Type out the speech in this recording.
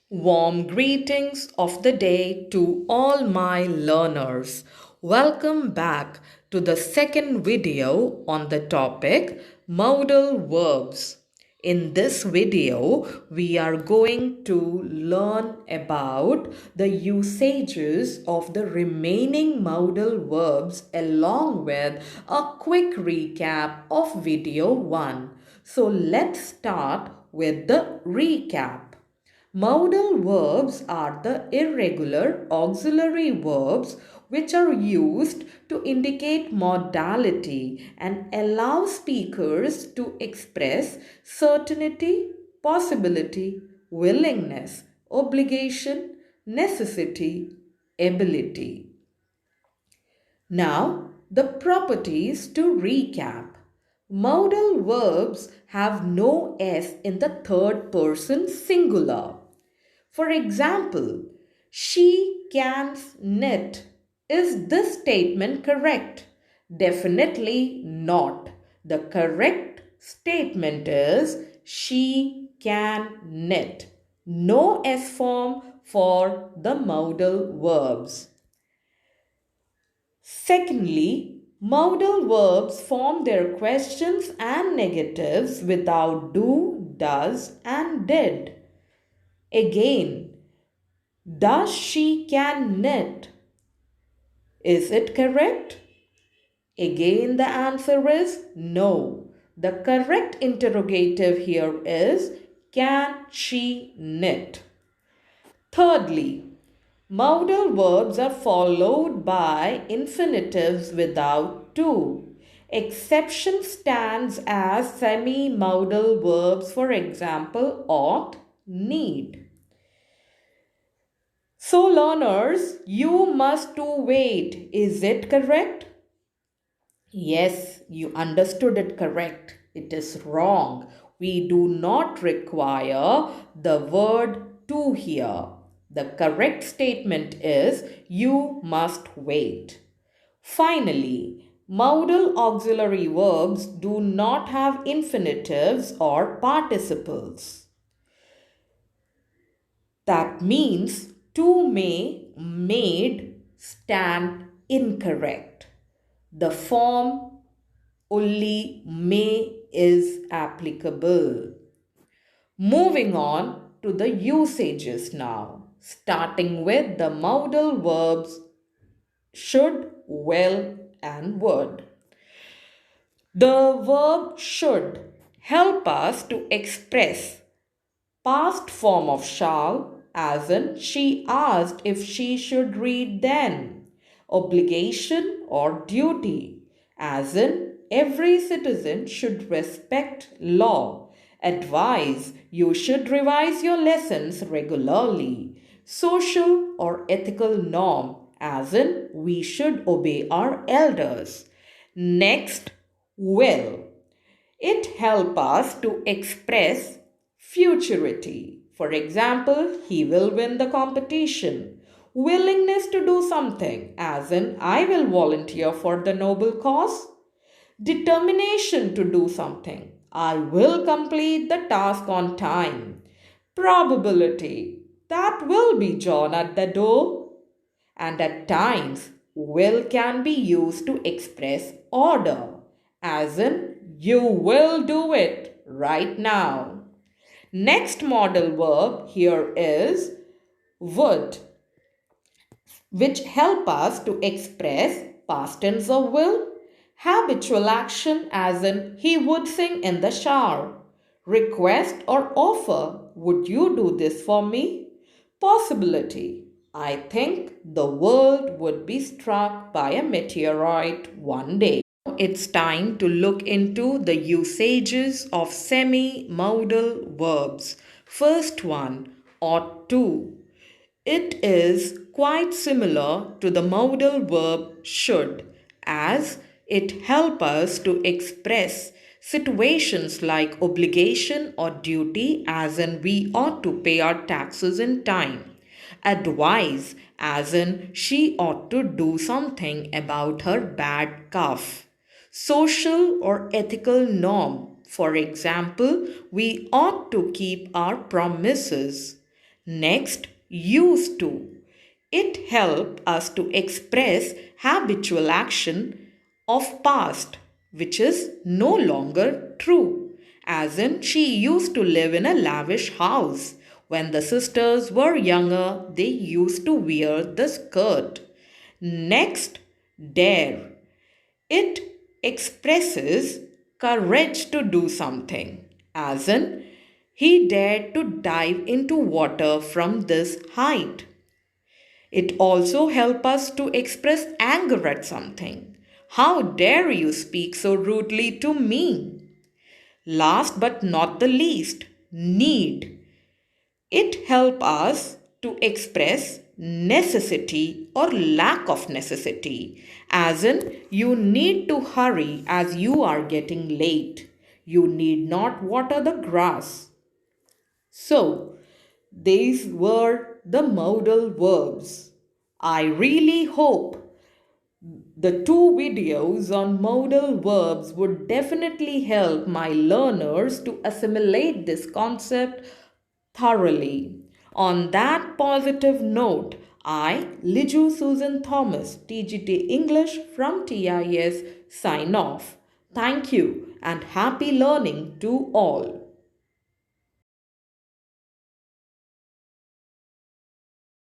Warm greetings of the day to all my learners. Welcome back to the second video on the topic modal verbs. In this video, we are going to learn about the usages of the remaining modal verbs along with a quick recap of video 1. So let's start with the recap. Modal verbs are the irregular auxiliary verbs which are used to indicate modality and allow speakers to express certainty, possibility, willingness, obligation, necessity, ability. Now, the properties to recap. Modal verbs have no S in the third person singular. For example, she can knit. Is this statement correct? Definitely not. The correct statement is she can knit. No S form for the modal verbs. Secondly, modal verbs form their questions and negatives without do, does, and did. Again, does she can knit? Is it correct? Again, the answer is no. The correct interrogative here is can she knit? Thirdly, modal verbs are followed by infinitives without to. Exception stands as semi-modal verbs, for example, ought, need. So learners, you must to wait. Is it correct? Yes, you understood it correct. It is wrong. We do not require the word to here. The correct statement is you must wait. Finally, modal auxiliary verbs do not have infinitives or participles. That means to may, made stand incorrect. The form only may is applicable. Moving on to the usages now, starting with the modal verbs should, will, and would. The verb should help us to express past form of shall, as in she asked if she should read then. Obligation or duty, as in every citizen should respect law. Advise, you should revise your lessons regularly. Social or ethical norm, as in we should obey our elders. Next, will. It helps us to express futurity. For example, he will win the competition. Willingness to do something, as in I will volunteer for the noble cause. Determination to do something. I will complete the task on time. Probability. That will be John at the door. And at times, will can be used to express order, as in you will do it right now. Next modal verb here is would, which help us to express past tense of will. Habitual action, as in he would sing in the shower. Request or offer, would you do this for me? Possibility, I think the world would be struck by a meteorite one day. It's time to look into the usages of semi-modal verbs. First one, ought to. It is quite similar to the modal verb should, as it helps us to express situations like obligation or duty, as in we ought to pay our taxes in time. Advise, as in she ought to do something about her bad cough. Social or ethical norm, for example, we ought to keep our promises. Next, used to. It helps us to express habitual action of past, which is no longer true. As in, she used to live in a lavish house. When the sisters were younger, they used to wear the skirt. Next, dare. It expresses courage to do something, as in, he dared to dive into water from this height. It also helps us to express anger at something. How dare you speak so rudely to me? Last but not the least, need. It helps us to express necessity or lack of necessity, as in, you need to hurry as you are getting late. You need not water the grass. So, these were the modal verbs. I really hope the two videos on modal verbs would definitely help my learners to assimilate this concept thoroughly. On that positive note, I, Liju Susan Thomas, TGT English from TIS, sign off. Thank you and happy learning to all.